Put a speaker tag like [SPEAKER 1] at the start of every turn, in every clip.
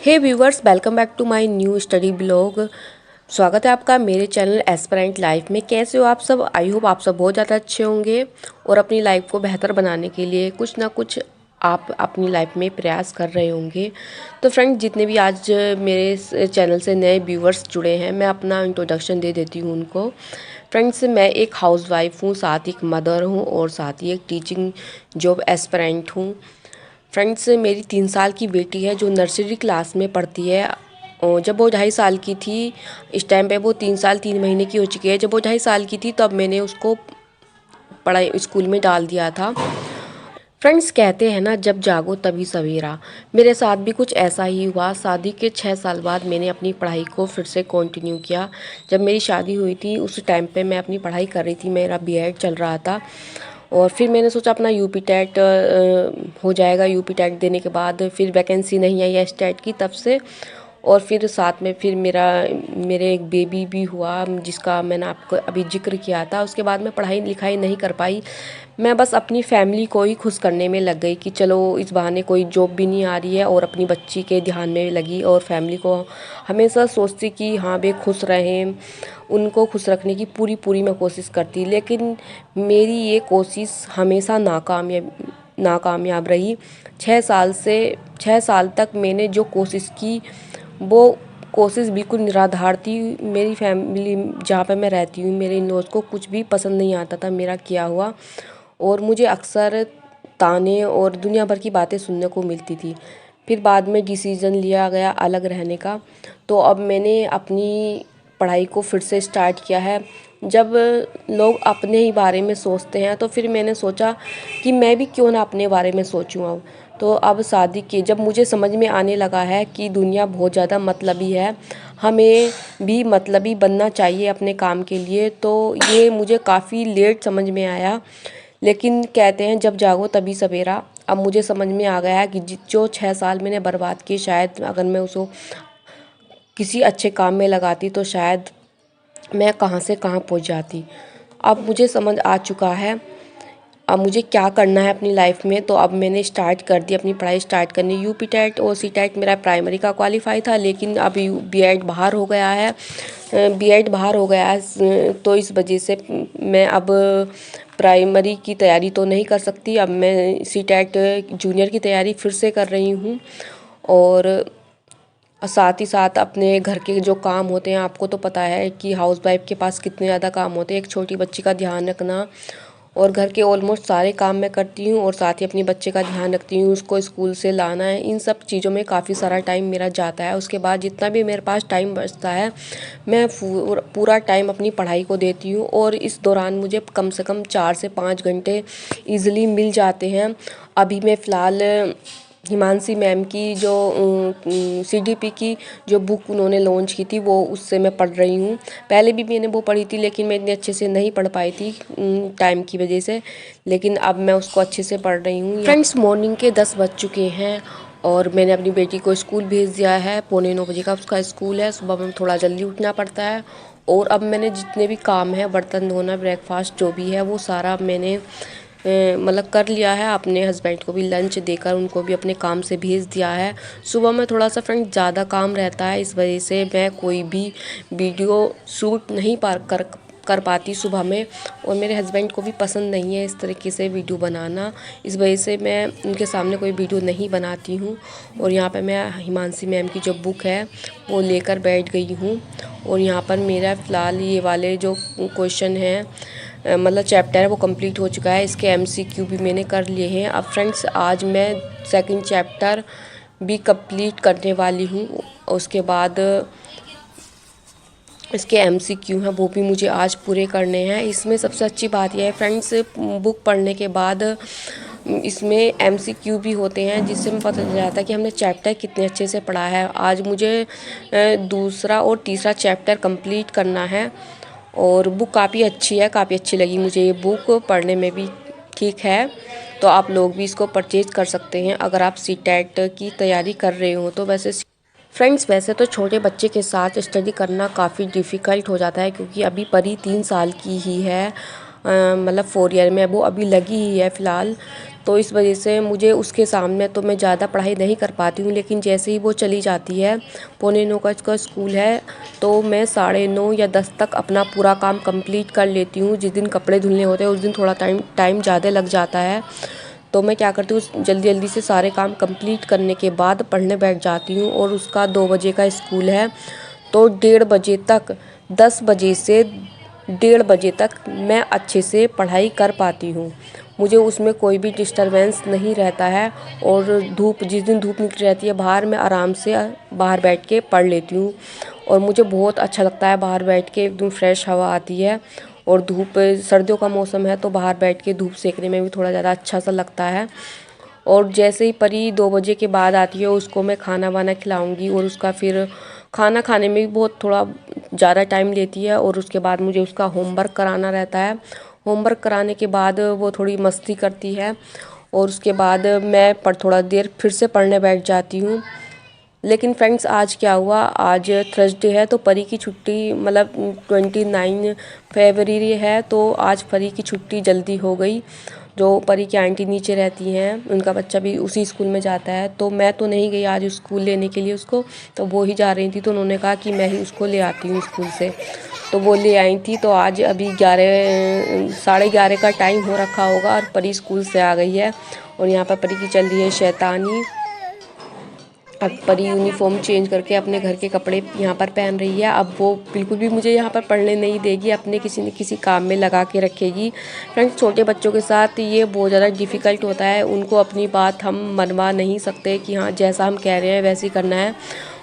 [SPEAKER 1] Hey viewers, welcome back to my new study blog. स्वागत है आपका मेरे चैनल एस्पिरेंट लाइफ में। कैसे हो आप सब? आई होप आप सब बहुत ज़्यादा अच्छे होंगे और अपनी लाइफ को बेहतर बनाने के लिए कुछ ना कुछ आप अपनी लाइफ में प्रयास कर रहे होंगे। तो फ्रेंड्स, जितने भी आज मेरे चैनल से नए व्यूवर्स जुड़े हैं, मैं अपना इंट्रोडक्शन दे देती हूँ उनको। फ्रेंड्स, मैं एक हाउसवाइफ हूँ, साथ ही एक मदर हूँ और साथ ही एक टीचिंग जॉब एस्पिरेंट हूँ। फ्रेंड्स, मेरी 3 साल की बेटी है जो नर्सरी क्लास में पढ़ती है। और जब वो 2.5 साल की थी, इस टाइम पे वो 3 साल 3 महीने की हो चुकी है। जब वो 2.5 साल की थी तब मैंने उसको पढ़ाई स्कूल में डाल दिया था। फ्रेंड्स, कहते हैं ना, जब जागो तभी सवेरा। मेरे साथ भी कुछ ऐसा ही हुआ। शादी के 6 साल बाद मैंने अपनी पढ़ाई को फिर से कंटिन्यू किया। जब मेरी शादी हुई थी उस टाइम पे मैं अपनी पढ़ाई कर रही थी, मेरा बीएड चल रहा था। और फिर मैंने सोचा अपना यूपी टेट हो जाएगा। यूपी टेट देने के बाद फिर वैकेंसी नहीं आई एस टेट की, तब से। और फिर साथ में फिर मेरे एक बेबी भी हुआ जिसका मैंने आपको अभी जिक्र किया था। उसके बाद मैं पढ़ाई लिखाई नहीं कर पाई। मैं बस अपनी फैमिली को ही खुश करने में लग गई कि चलो इस बहाने कोई जॉब भी नहीं आ रही है और अपनी बच्ची के ध्यान में लगी। और फैमिली को हमेशा सोचती कि हाँ वे खुश रहें, उनको खुश रखने की पूरी पूरी मैं कोशिश करती। लेकिन मेरी ये कोशिश हमेशा नाकामयाब रही। 6 साल तक मैंने जो कोशिश की वो कोशिश बिल्कुल निराधार थी। मेरी फैमिली जहाँ पे मैं रहती हूँ, मेरे इन लॉज को कुछ भी पसंद नहीं आता था मेरा किया हुआ। और मुझे अक्सर ताने और दुनिया भर की बातें सुनने को मिलती थी। फिर बाद में डिसीज़न लिया गया अलग रहने का। तो अब मैंने अपनी पढ़ाई को फिर से स्टार्ट किया है। जब लोग अपने ही बारे में सोचते हैं तो फिर मैंने सोचा कि मैं भी क्यों ना अपने बारे में सोचूं अब। तो अब शादी के जब मुझे समझ में आने लगा है कि दुनिया बहुत ज़्यादा मतलबी है, हमें भी मतलबी बनना चाहिए अपने काम के लिए, तो ये मुझे काफ़ी लेट समझ में आया। लेकिन कहते हैं जब जागो तभी सवेरा। अब मुझे समझ में आ गया है कि जो 6 साल मैंने बर्बाद किए, शायद अगर मैं उसको किसी अच्छे काम में लगाती तो शायद मैं कहाँ से कहाँ पहुँच जाती। अब मुझे समझ आ चुका है अब मुझे क्या करना है अपनी लाइफ में। तो अब मैंने स्टार्ट कर दी अपनी पढ़ाई स्टार्ट करनी। यूपी टेट और सी टेट मेरा प्राइमरी का क्वालिफाई था, लेकिन अब बीएड बाहर हो गया है। बीएड बाहर हो गया है तो इस वजह से मैं अब प्राइमरी की तैयारी तो नहीं कर सकती। अब मैं सी टेट जूनियर की तैयारी फिर से कर रही हूँ। और साथ ही साथ अपने घर के जो काम होते हैं, आपको तो पता है कि हाउसवाइफ के पास कितने ज़्यादा काम होते हैं। एक छोटी बच्ची का ध्यान रखना और घर के ऑलमोस्ट सारे काम मैं करती हूँ और साथ ही अपने बच्चे का ध्यान रखती हूँ, उसको स्कूल से लाना है। इन सब चीज़ों में काफ़ी सारा टाइम मेरा जाता है। उसके बाद जितना भी मेरे पास टाइम बचता है मैं पूरा टाइम अपनी पढ़ाई को देती हूँ। और इस दौरान मुझे कम से कम 4 से 5 घंटे ईज़िली मिल जाते हैं। अभी मैं फ़िलहाल हिमांशी मैम की जो सीडीपी की जो बुक उन्होंने लॉन्च की थी वो उससे मैं पढ़ रही हूँ। पहले भी मैंने वो पढ़ी थी लेकिन मैं इतने अच्छे से नहीं पढ़ पाई थी टाइम की वजह से, लेकिन अब मैं उसको अच्छे से पढ़ रही हूँ। फ्रेंड्स, मॉर्निंग के 10 बज चुके हैं और मैंने अपनी बेटी को स्कूल भेज दिया है। 8:45 का उसका स्कूल है। सुबह में थोड़ा जल्दी उठना पड़ता है। और अब मैंने जितने भी काम है, बर्तन धोना, ब्रेकफास्ट जो भी है, वो सारा मैंने मतलब कर लिया है। अपने हस्बैंड को भी लंच देकर उनको भी अपने काम से भेज दिया है। सुबह में थोड़ा सा फ्रेंड ज़्यादा काम रहता है, इस वजह से मैं कोई भी वीडियो शूट नहीं कर पाती सुबह में। और मेरे हस्बैंड को भी पसंद नहीं है इस तरीके से वीडियो बनाना, इस वजह से मैं उनके सामने कोई वीडियो नहीं बनाती हूँ। और यहाँ पर मैं हिमांशी मैम की जो बुक है वो लेकर बैठ गई हूँ। और यहाँ पर मेरा फ़िलहाल ये वाले जो क्वेश्चन हैं मतलब चैप्टर है वो कंप्लीट हो चुका है। इसके एमसीक्यू भी मैंने कर लिए हैं। अब फ्रेंड्स, आज मैं सेकंड चैप्टर भी कंप्लीट करने वाली हूँ। उसके बाद इसके एमसीक्यू हैं वो भी मुझे आज पूरे करने हैं। इसमें सबसे अच्छी बात यह है फ्रेंड्स, बुक पढ़ने के बाद इसमें एमसीक्यू भी होते हैं जिससे हमें पता चल जाता है कि हमने चैप्टर कितने अच्छे से पढ़ा है। आज मुझे दूसरा और तीसरा चैप्टर कंप्लीट करना है और बुक काफ़ी अच्छी है, काफ़ी अच्छी लगी मुझे ये बुक, पढ़ने में भी ठीक है। तो आप लोग भी इसको परचेज़ कर सकते हैं अगर आप सी टेट की तैयारी कर रहे हो तो। वैसे तो छोटे बच्चे के साथ स्टडी करना काफ़ी डिफ़िकल्ट हो जाता है क्योंकि अभी परी 3 साल की ही है। मतलब 4 ईयर में, वो अभी लगी ही है फ़िलहाल। तो इस वजह से मुझे उसके सामने तो मैं ज़्यादा पढ़ाई नहीं कर पाती हूँ, लेकिन जैसे ही वो चली जाती है, 8:45 का इसका स्कूल है, तो मैं 9:30 या 10 तक अपना पूरा काम कंप्लीट कर लेती हूँ। जिस दिन कपड़े धुलने होते हैं उस दिन थोड़ा टाइम ज़्यादा लग जाता है, तो मैं क्या करती हूँ, जल्दी जल्दी से सारे काम कंप्लीट करने के बाद पढ़ने बैठ जाती हूँ। और उसका 2 बजे का स्कूल है, तो 1:30 बजे तक, 10 बजे से 1:30 बजे तक मैं अच्छे से पढ़ाई कर पाती हूँ। मुझे उसमें कोई भी डिस्टरबेंस नहीं रहता है। और जिस दिन धूप निकली रहती है बाहर, मैं आराम से बाहर बैठ के पढ़ लेती हूँ। और मुझे बहुत अच्छा लगता है बाहर बैठ के, एकदम फ्रेश हवा आती है। और सर्दियों का मौसम है तो बाहर बैठ के धूप सेकने में भी थोड़ा ज़्यादा अच्छा सा लगता है। और जैसे ही परी 2 बजे के बाद आती है, उसको मैं खाना वाना खिलाऊंगी। और उसका फिर खाना खाने में भी बहुत थोड़ा ज़्यादा टाइम लेती है। और उसके बाद मुझे उसका होमवर्क कराना रहता है। होमवर्क कराने के बाद वो थोड़ी मस्ती करती है, और उसके बाद मैं थोड़ा देर फिर से पढ़ने बैठ जाती हूँ। लेकिन फ्रेंड्स, आज क्या हुआ, आज थर्सडे है तो परी की छुट्टी, मतलब 29 फरवरी है, तो आज परी की छुट्टी जल्दी हो गई। जो परी की आंटी नीचे रहती हैं, उनका बच्चा भी उसी स्कूल में जाता है, तो मैं तो नहीं गई आज स्कूल लेने के लिए उसको, तो वो ही जा रही थी। तो उन्होंने कहा कि मैं ही उसको ले आती हूँ स्कूल से, तो वो ले आई थी। तो आज अभी 11, 11:30 का टाइम हो रखा होगा और परी स्कूल से आ गई है। और यहाँ पर परी की चल रही है शैतानी। अब परी यूनिफॉर्म चेंज करके अपने घर के कपड़े यहाँ पर पहन रही है। अब वो बिल्कुल भी मुझे यहाँ पर पढ़ने नहीं देगी, अपने किसी न किसी काम में लगा के रखेगी। फ्रेंड्स, छोटे बच्चों के साथ ये बहुत ज़्यादा डिफ़िकल्ट होता है। उनको अपनी बात हम मनवा नहीं सकते कि हाँ, जैसा हम कह रहे हैं वैसे ही करना है।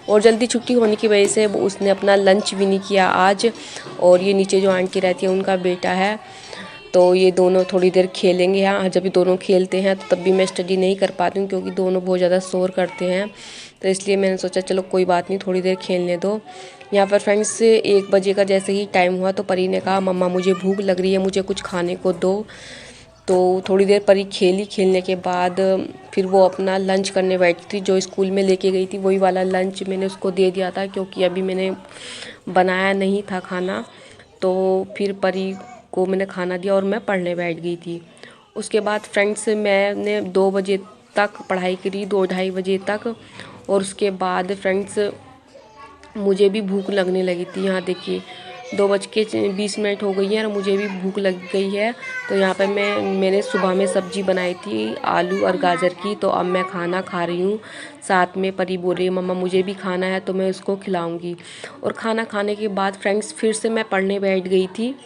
[SPEAKER 1] और जल्दी छुट्टी होने की वजह से उसने अपना लंच भी नहीं किया आज। और ये नीचे जो आंटी रहती है उनका बेटा है, तो ये दोनों थोड़ी देर खेलेंगे। हाँ, जब ये दोनों खेलते हैं तो तब भी मैं स्टडी नहीं कर पाती हूँ, क्योंकि दोनों बहुत ज़्यादा शोर करते हैं। तो इसलिए मैंने सोचा चलो कोई बात नहीं, थोड़ी देर खेलने दो। यहाँ पर फ्रेंड्स 1 बजे का जैसे ही टाइम हुआ तो परी ने कहा, मम्मा मुझे भूख लग रही है, मुझे कुछ खाने को दो। तो थोड़ी देर परी खेली, खेलने के बाद फिर वो अपना लंच करने बैठी थी। जो स्कूल में लेके गई थी वही वाला लंच मैंने उसको दे दिया था, क्योंकि अभी मैंने बनाया नहीं था खाना। तो फिर परी को मैंने खाना दिया और मैं पढ़ने बैठ गई थी। उसके बाद फ्रेंड्स मैंने 2 बजे तक पढ़ाई करी, 2-2:30 बजे तक। और उसके बाद फ्रेंड्स मुझे भी भूख लगने लगी थी। यहाँ देखिए 2:20 हो गई है और मुझे भी भूख लग गई है। तो यहाँ पर मैंने सुबह में सब्जी बनाई थी आलू और गाजर की, तो अब मैं खाना खा रही हूँ। साथ में परी बोल रही है मम्मा मुझे भी खाना है, तो मैं उसको खिलाऊँगी। और खाना खाने के बाद फ्रेंड्स फिर से मैं पढ़ने बैठ गई थी।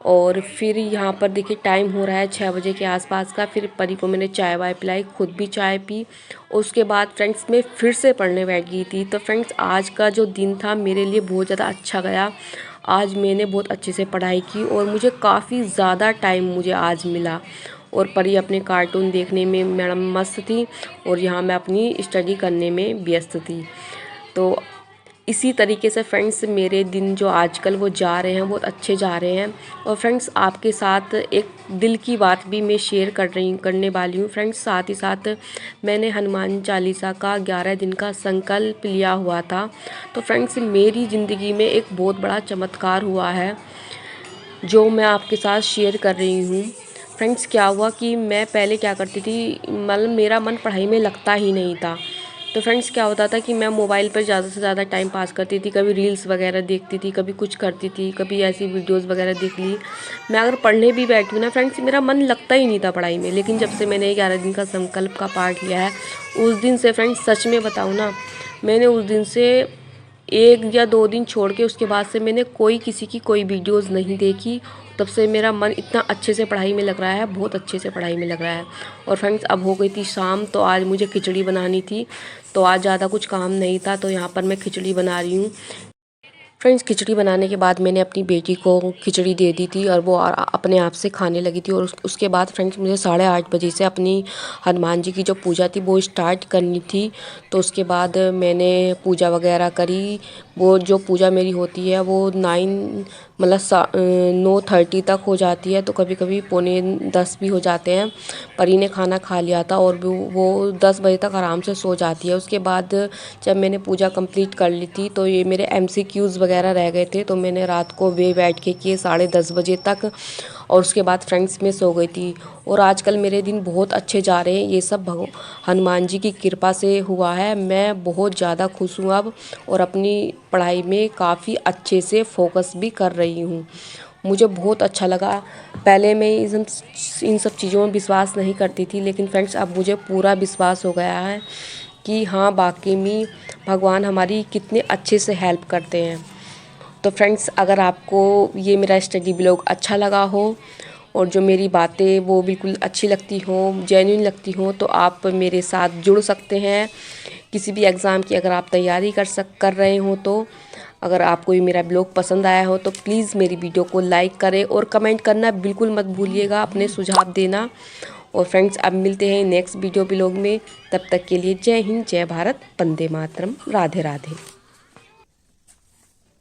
[SPEAKER 1] और फिर यहाँ पर देखिए टाइम हो रहा है 6 बजे के आसपास का। फिर परी को मैंने चाय वाय पिलाई, खुद भी चाय पी। उसके बाद फ्रेंड्स मैं फिर से पढ़ने बैठ गई थी। तो फ्रेंड्स आज का जो दिन था मेरे लिए बहुत ज़्यादा अच्छा गया। आज मैंने बहुत अच्छे से पढ़ाई की और मुझे काफ़ी ज़्यादा टाइम मुझे आज मिला। और परी अपने कार्टून देखने में मैडम मस्त थी, और यहाँ मैं अपनी स्टडी करने में व्यस्त थी। तो इसी तरीके से फ्रेंड्स मेरे दिन जो आजकल वो जा रहे हैं बहुत अच्छे जा रहे हैं। और फ्रेंड्स आपके साथ एक दिल की बात भी मैं शेयर करने वाली हूँ फ्रेंड्स। साथ ही साथ मैंने हनुमान चालीसा का 11 दिन का संकल्प लिया हुआ था। तो फ्रेंड्स मेरी ज़िंदगी में एक बहुत बड़ा चमत्कार हुआ है, जो मैं आपके साथ शेयर कर रही हूँ। फ्रेंड्स क्या हुआ कि मैं पहले क्या करती थी, मतलब मेरा मन पढ़ाई में लगता ही नहीं था। तो फ्रेंड्स क्या होता था कि मैं मोबाइल पर ज़्यादा से ज़्यादा टाइम पास करती थी। कभी रील्स वगैरह देखती थी, कभी कुछ करती थी, कभी ऐसी वीडियोस वगैरह देख ली। मैं अगर पढ़ने भी बैठी हूँ ना फ्रेंड्स, मेरा मन लगता ही नहीं था पढ़ाई में। लेकिन जब से मैंने 11 दिन का संकल्प का पार्ट लिया है, उस दिन से फ्रेंड्स सच में बताऊँ ना, मैंने उस दिन से 1 या 2 दिन छोड़ के उसके बाद से मैंने किसी की कोई वीडियोज़ नहीं देखी। तब से मेरा मन इतना अच्छे से पढ़ाई में लग रहा है, बहुत अच्छे से पढ़ाई में लग रहा है। और फ्रेंड्स अब हो गई थी शाम, तो आज मुझे खिचड़ी बनानी थी। तो आज ज़्यादा कुछ काम नहीं था, तो यहाँ पर मैं खिचड़ी बना रही हूँ। फ्रेंड्स खिचड़ी बनाने के बाद मैंने अपनी बेटी को खिचड़ी दे दी थी, और वो अपने आप से खाने लगी थी। और उसके बाद फ्रेंड्स मुझे 8:30 बजे से अपनी हनुमान जी की जो पूजा थी वो स्टार्ट करनी थी। तो उसके बाद मैंने पूजा वगैरह करी। वो जो पूजा मेरी होती है वो 9:30 तक हो जाती है, तो कभी कभी 9:45 भी हो जाते हैं। परी ने खाना खा लिया था और वो 10 बजे तक आराम से सो जाती है। उसके बाद जब मैंने पूजा कंप्लीट कर ली थी, तो ये मेरे MCQs वगैरह रह गए थे, तो मैंने रात को वे बैठ के किए 10:30 बजे तक। और उसके बाद फ्रेंड्स मैं सो गई थी। और आजकल मेरे दिन बहुत अच्छे जा रहे हैं, ये सब हनुमान जी की कृपा से हुआ है। मैं बहुत ज़्यादा खुश हूँ अब, और अपनी पढ़ाई में काफ़ी अच्छे से फोकस भी कर रही हूँ। मुझे बहुत अच्छा लगा। पहले मैं इन सब चीज़ों में विश्वास नहीं करती थी, लेकिन फ्रेंड्स अब मुझे पूरा विश्वास हो गया है कि हाँ, वाकई में भगवान हमारी कितने अच्छे से हेल्प करते हैं। तो फ्रेंड्स, अगर आपको ये मेरा स्टडी ब्लॉग अच्छा लगा हो और जो मेरी बातें वो बिल्कुल अच्छी लगती हों, जेन्युइन लगती हों, तो आप मेरे साथ जुड़ सकते हैं। किसी भी एग्ज़ाम की अगर आप तैयारी कर रहे हो, तो अगर आपको ये मेरा ब्लॉग पसंद आया हो तो प्लीज़ मेरी वीडियो को लाइक करें और कमेंट करना बिल्कुल मत भूलिएगा, अपने सुझाव देना। और फ्रेंड्स, अब मिलते हैं नेक्स्ट वीडियो ब्लॉग में। तब तक के लिए जय हिंद, जय भारत, वंदे मातरम, राधे राधे।